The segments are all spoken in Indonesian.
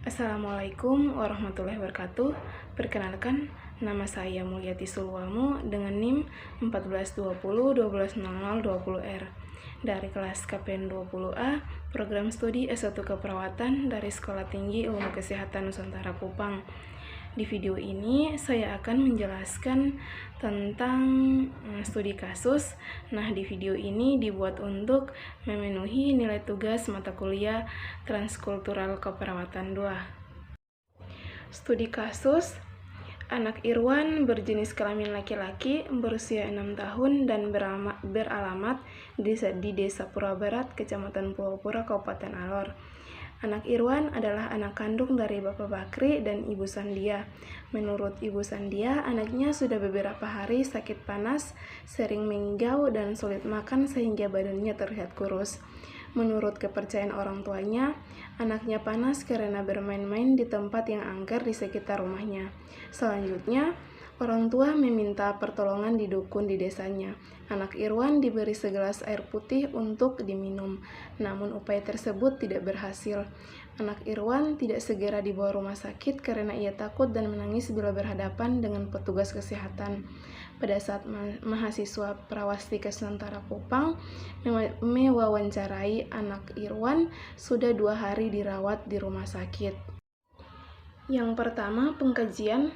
Assalamualaikum warahmatullahi wabarakatuh. Perkenalkan, nama saya Mulyati Sulwamu dengan NIM 1420120020R dari kelas KPN 20A, program studi S1 Keperawatan dari Sekolah Tinggi Ilmu Kesehatan Nusantara Kupang. Di video ini saya akan menjelaskan tentang studi kasus. Nah, di video ini dibuat untuk memenuhi nilai tugas mata kuliah Transkultural Keperawatan 2. Studi kasus, anak Irwan berjenis kelamin laki-laki, berusia 6 tahun dan beralamat di Desa Pura Barat, Kecamatan Pura, Kabupaten Alor. Anak Irwan adalah anak kandung dari Bapak Bakri dan Ibu Sandia. Menurut Ibu Sandia, anaknya sudah beberapa hari sakit panas, sering mengigau dan sulit makan sehingga badannya terlihat kurus. Menurut kepercayaan orang tuanya, anaknya panas karena bermain-main di tempat yang angker di sekitar rumahnya. Selanjutnya, orang tua meminta pertolongan di dukun di desanya. Anak Irwan diberi segelas air putih untuk diminum, namun upaya tersebut tidak berhasil. Anak Irwan tidak segera dibawa rumah sakit karena ia takut dan menangis bila berhadapan dengan petugas kesehatan. Pada saat mahasiswa Prawastika Nusantara Kupang mewawancarai anak Irwan, sudah 2 hari dirawat di rumah sakit. Yang pertama, pengkajian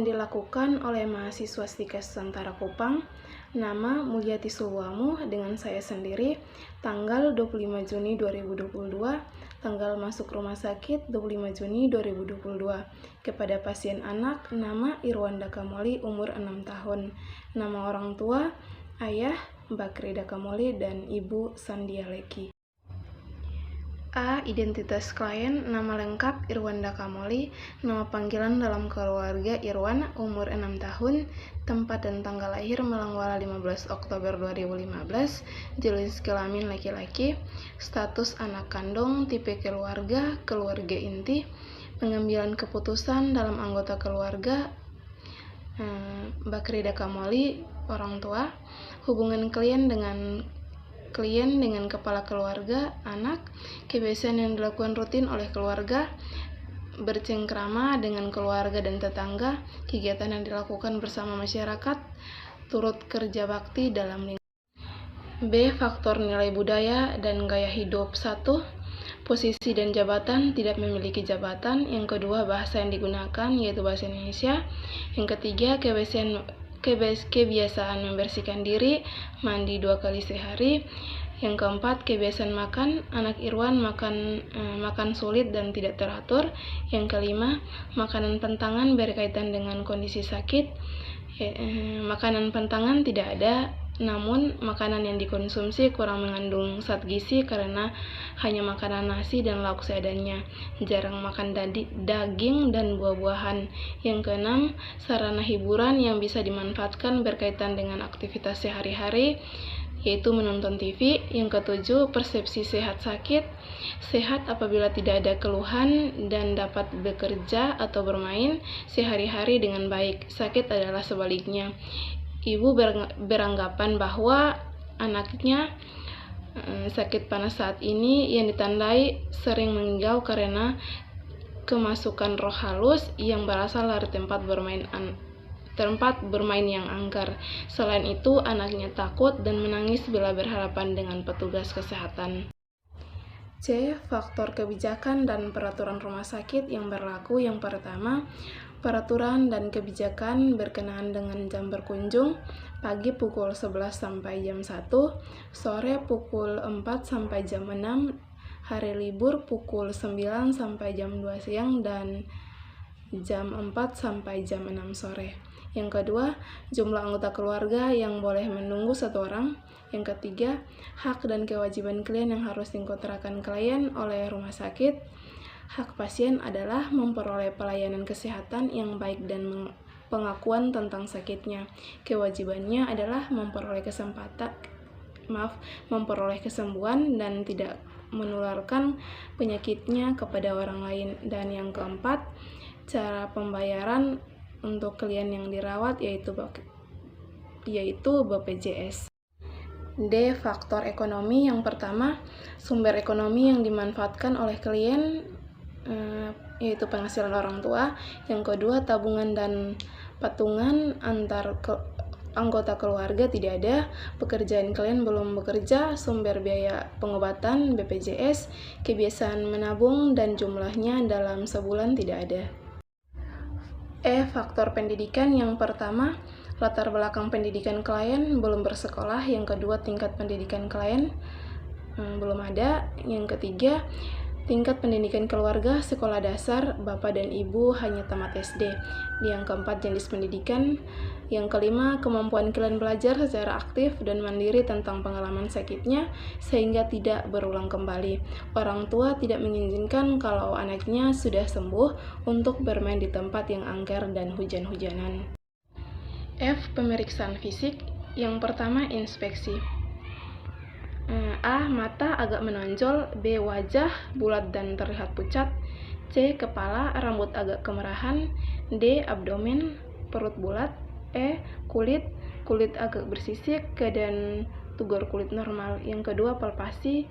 dilakukan oleh mahasiswa Stikes Nusantara Kupang, nama Mulyati Sulwamu dengan saya sendiri, tanggal 25 Juni 2022, tanggal masuk rumah sakit 25 Juni 2022. Kepada pasien anak, nama Irwanda Kamoli, umur 6 tahun. Nama orang tua, ayah Bakri Dakamoli dan ibu Sandia Leki. A. Identitas klien, nama lengkap Irwanda Kamoli, nama panggilan dalam keluarga Irwan, umur 6 tahun, tempat dan tanggal lahir Melangwala 15 Oktober 2015, jenis kelamin laki-laki, status anak kandung, tipe keluarga inti, pengambilan keputusan dalam anggota keluarga, Bakri Dakamoli, orang tua, hubungan klien dengan kepala keluarga, anak, kebiasaan yang dilakukan rutin oleh keluarga, bercengkrama dengan keluarga dan tetangga, kegiatan yang dilakukan bersama masyarakat, turut kerja bakti dalam lingkungan. B. Faktor nilai budaya dan gaya hidup. 1. Posisi dan jabatan, tidak memiliki jabatan. Yang kedua, bahasa yang digunakan yaitu bahasa Indonesia. Yang ketiga, kebiasaan membersihkan diri, mandi 2 kali sehari. Yang keempat, kebiasaan makan, anak Irwan makan sulit dan tidak teratur. Yang kelima, makanan pentangan berkaitan dengan kondisi sakit. Makanan pentangan tidak ada, namun makanan yang dikonsumsi kurang mengandung zat gizi karena hanya makanan nasi dan lauk seadanya, jarang makan daging dan buah-buahan. Yang keenam, sarana hiburan yang bisa dimanfaatkan berkaitan dengan aktivitas sehari-hari, yaitu menonton TV. Yang ketujuh, persepsi sehat-sakit, sehat apabila tidak ada keluhan dan dapat bekerja atau bermain sehari-hari dengan baik. Sakit adalah sebaliknya. Ibu beranggapan bahwa anaknya sakit panas saat ini yang ditandai sering mengigau karena kemasukan roh halus yang berasal dari tempat bermain yang angker. Selain itu, anaknya takut dan menangis bila berhadapan dengan petugas kesehatan. C. Faktor kebijakan dan peraturan rumah sakit yang berlaku. Yang pertama, peraturan dan kebijakan berkenaan dengan jam berkunjung, pagi pukul 11 sampai jam 1, sore pukul 4 sampai jam 6, hari libur pukul 9 sampai jam 2 siang, dan jam 4 sampai jam 6 sore. Yang kedua, jumlah anggota keluarga yang boleh menunggu 1 orang. Yang ketiga, hak dan kewajiban klien yang harus dikontrakkan klien oleh rumah sakit. Hak pasien adalah memperoleh pelayanan kesehatan yang baik dan pengakuan tentang sakitnya. Kewajibannya adalah memperoleh kesembuhan dan tidak menularkan penyakitnya kepada orang lain. Dan yang keempat, cara pembayaran untuk klien yang dirawat yaitu BPJS. D. Faktor ekonomi. Yang pertama, sumber ekonomi yang dimanfaatkan oleh klien yaitu penghasilan orang tua. Yang kedua, tabungan dan patungan antar anggota keluarga tidak ada. Pekerjaan kalian belum bekerja. Sumber biaya pengobatan BPJS, kebiasaan menabung dan jumlahnya dalam sebulan tidak ada. Faktor pendidikan. Yang pertama, latar belakang pendidikan klien, belum bersekolah. Yang kedua, tingkat pendidikan klien belum ada. Yang ketiga, tingkat pendidikan keluarga, sekolah dasar, bapak dan ibu hanya tamat SD. Yang keempat, jenis pendidikan. Yang kelima, kemampuan kalian belajar secara aktif dan mandiri tentang pengalaman sakitnya sehingga tidak berulang kembali. Orang tua tidak mengizinkan kalau anaknya sudah sembuh untuk bermain di tempat yang angker dan hujan-hujanan. Pemeriksaan fisik. Yang pertama, inspeksi. A. Mata agak menonjol. B. Wajah bulat dan terlihat pucat. C. Kepala, rambut agak kemerahan. D. Abdomen, perut bulat. E. Kulit agak bersisik, keadaan tugor kulit normal. Yang kedua, palpasi,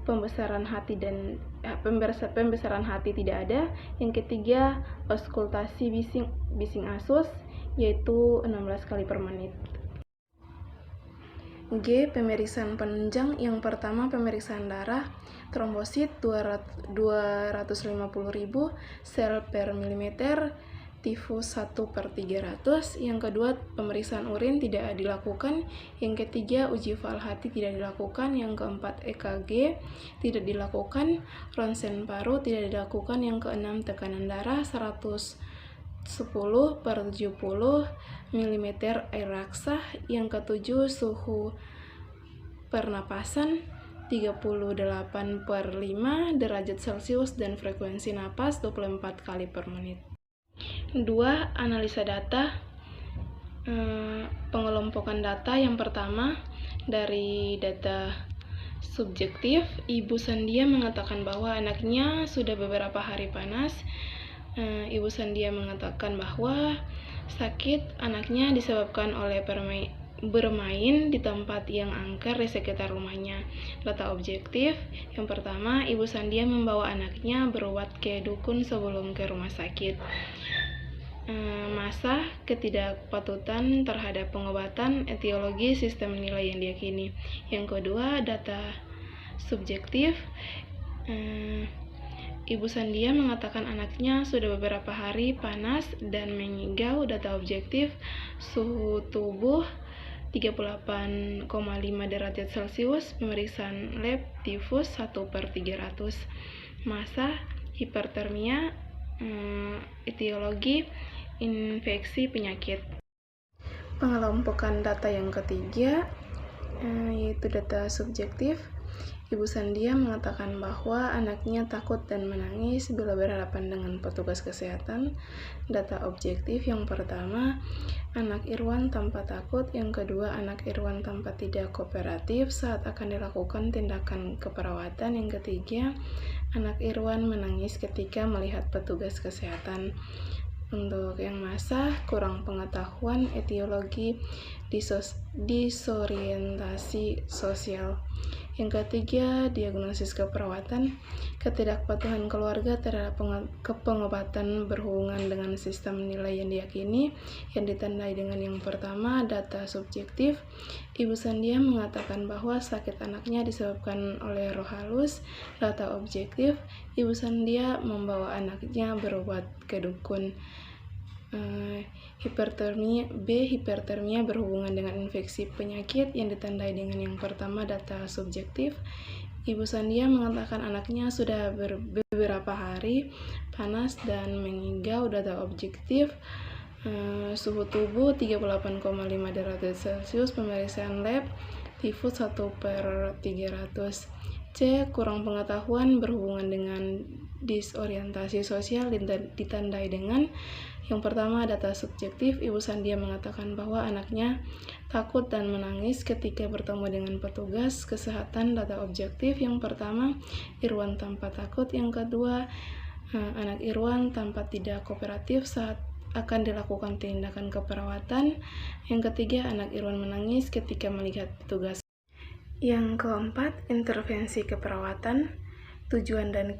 pembesaran hati tidak ada. Yang ketiga, auskultasi bising asus, yaitu 16 kali per menit. G. Pemeriksaan penunjang. Yang pertama, pemeriksaan darah, trombosit 250.000 sel per milimeter, tifus 1/300. Yang kedua, pemeriksaan urin tidak dilakukan. Yang ketiga, uji fal hati tidak dilakukan. Yang keempat, EKG tidak dilakukan. Ronsen paru tidak dilakukan. Yang keenam, tekanan darah 110/70 mm air raksa. Yang ketujuh, suhu pernapasan 38/5 derajat Celcius dan frekuensi napas 24 kali per menit. 2. Analisa data. Pengelompokan data. Yang pertama, dari data subjektif, Ibu Sandia mengatakan bahwa anaknya sudah beberapa hari panas. Ibu Sandia mengatakan bahwa sakit anaknya disebabkan oleh bermain di tempat yang angker di sekitar rumahnya. Data objektif. Yang pertama, Ibu Sandia membawa anaknya berobat ke dukun sebelum ke rumah sakit. Masa ketidakpatutan terhadap pengobatan, etiologi, sistem nilai yang diyakini. Yang kedua, data subjektif. Ibu Sandia mengatakan anaknya sudah beberapa hari panas dan mengigau. Data objektif, suhu tubuh 38,5 derajat Celcius, pemeriksaan lab tifus 1/300, massa hipertermia, etiologi infeksi penyakit. Pengelompokan data yang ketiga, yaitu data subjektif. Ibu Sandia mengatakan bahwa anaknya takut dan menangis bila berhadapan dengan petugas kesehatan. Data objektif. Yang pertama, anak Irwan tampak takut. Yang kedua, anak Irwan tampak tidak kooperatif saat akan dilakukan tindakan keperawatan. Yang ketiga, anak Irwan menangis ketika melihat petugas kesehatan. Untuk yang massa, kurang pengetahuan, etiologi, disorientasi sosial. Yang ketiga, diagnosis keperawatan, ketidakpatuhan keluarga terhadap pengobatan berhubungan dengan sistem nilai yang diyakini, yang ditandai dengan yang pertama, data subjektif. Ibu Sandia mengatakan bahwa sakit anaknya disebabkan oleh roh halus. Data objektif, Ibu Sandia membawa anaknya berobat ke dukun. Hipertermia berhubungan dengan infeksi penyakit, yang ditandai dengan yang pertama, data subjektif. Ibu Sandia mengatakan anaknya sudah beberapa hari panas dan mengigau. Data objektif, suhu tubuh 38,5 derajat Celcius, pemeriksaan lab tifus 1/300. C. Kurang pengetahuan berhubungan dengan disorientasi sosial, ditandai dengan yang pertama, data subjektif. Ibu Sandia mengatakan bahwa anaknya takut dan menangis ketika bertemu dengan petugas kesehatan. Data objektif. Yang pertama, Irwan tampak takut. Yang kedua, anak Irwan tampak tidak kooperatif saat akan dilakukan tindakan keperawatan. Yang ketiga, anak Irwan menangis ketika melihat petugas. Yang keempat, intervensi keperawatan. Tujuan dan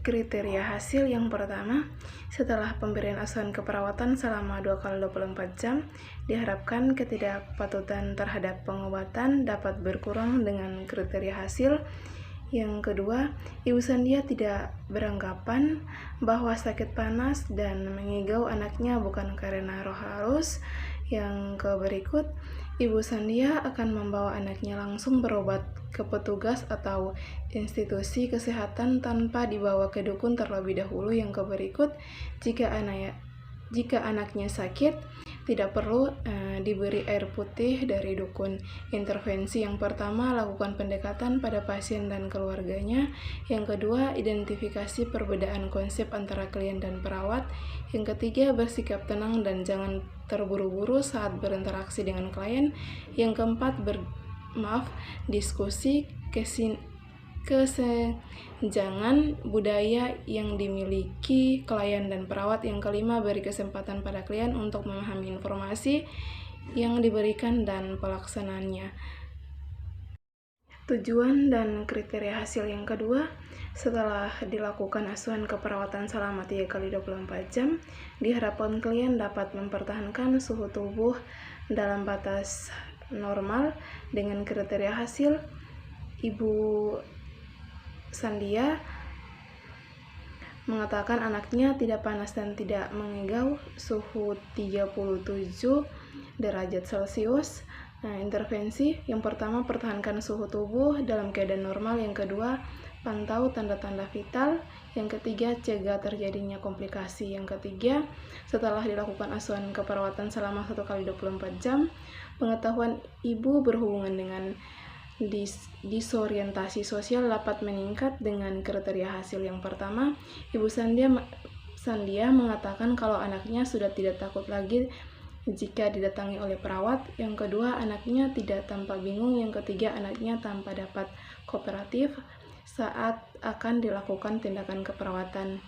kriteria hasil yang pertama, setelah pemberian asuhan keperawatan selama 2x24 jam, diharapkan ketidakpatutan terhadap pengobatan dapat berkurang dengan kriteria hasil. Yang kedua, Ibu Sandia tidak beranggapan bahwa sakit panas dan mengigau anaknya bukan karena roh halus. Yang berikut, Ibu Sandia akan membawa anaknya langsung berobat ke petugas atau institusi kesehatan tanpa dibawa ke dukun terlebih dahulu. Yang berikut, jika anaknya sakit, tidak perlu diberi air putih dari dukun. Intervensi yang pertama, lakukan pendekatan pada pasien dan keluarganya. Yang kedua, identifikasi perbedaan konsep antara klien dan perawat. Yang ketiga, bersikap tenang dan jangan terburu-buru saat berinteraksi dengan klien. Yang keempat, diskusi kesenjangan budaya yang dimiliki klien dan perawat. Yang kelima, beri kesempatan pada klien untuk memahami informasi yang diberikan dan pelaksanaannya. Tujuan dan kriteria hasil yang kedua, setelah dilakukan asuhan keperawatan selama 3x24 jam, diharapkan klien dapat mempertahankan suhu tubuh dalam batas normal. Dengan kriteria hasil, Ibu Sandia mengatakan anaknya tidak panas dan tidak mengigau, suhu 37 derajat Celcius. Intervensi yang pertama, pertahankan suhu tubuh dalam keadaan normal. Yang kedua, pantau tanda-tanda vital. Yang ketiga, cegah terjadinya komplikasi. Yang ketiga, setelah dilakukan asuhan keperawatan selama 1x24 jam, pengetahuan ibu berhubungan dengan disorientasi sosial dapat meningkat. Dengan kriteria hasil yang pertama, Ibu Sandia mengatakan kalau anaknya sudah tidak takut lagi jika didatangi oleh perawat. Yang kedua, anaknya tidak tampak bingung. Yang ketiga, anaknya tampak dapat kooperatif saat akan dilakukan tindakan keperawatan.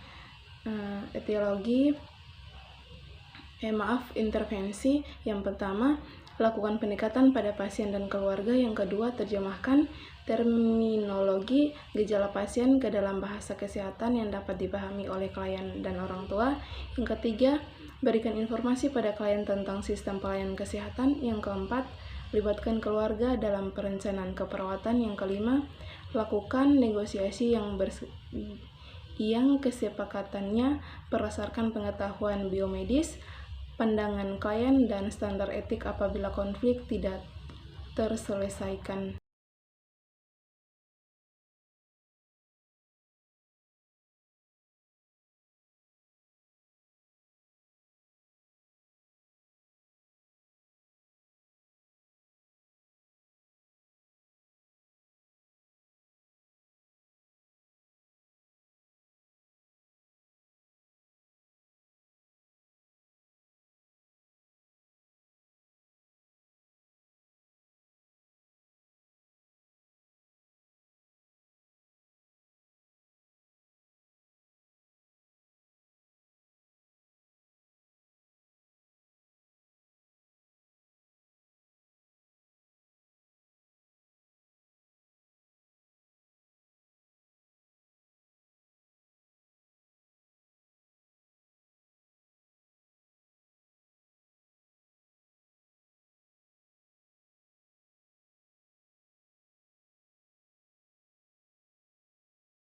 Intervensi yang pertama, lakukan pendekatan pada pasien dan keluarga. Yang kedua, terjemahkan terminologi gejala pasien ke dalam bahasa kesehatan yang dapat dipahami oleh klien dan orang tua. Yang ketiga, berikan informasi pada klien tentang sistem pelayanan kesehatan. Yang keempat, libatkan keluarga dalam perencanaan keperawatan. Yang kelima, lakukan negosiasi yang kesepakatannya berdasarkan pengetahuan biomedis, pandangan klien, dan standar etik apabila konflik tidak terselesaikan.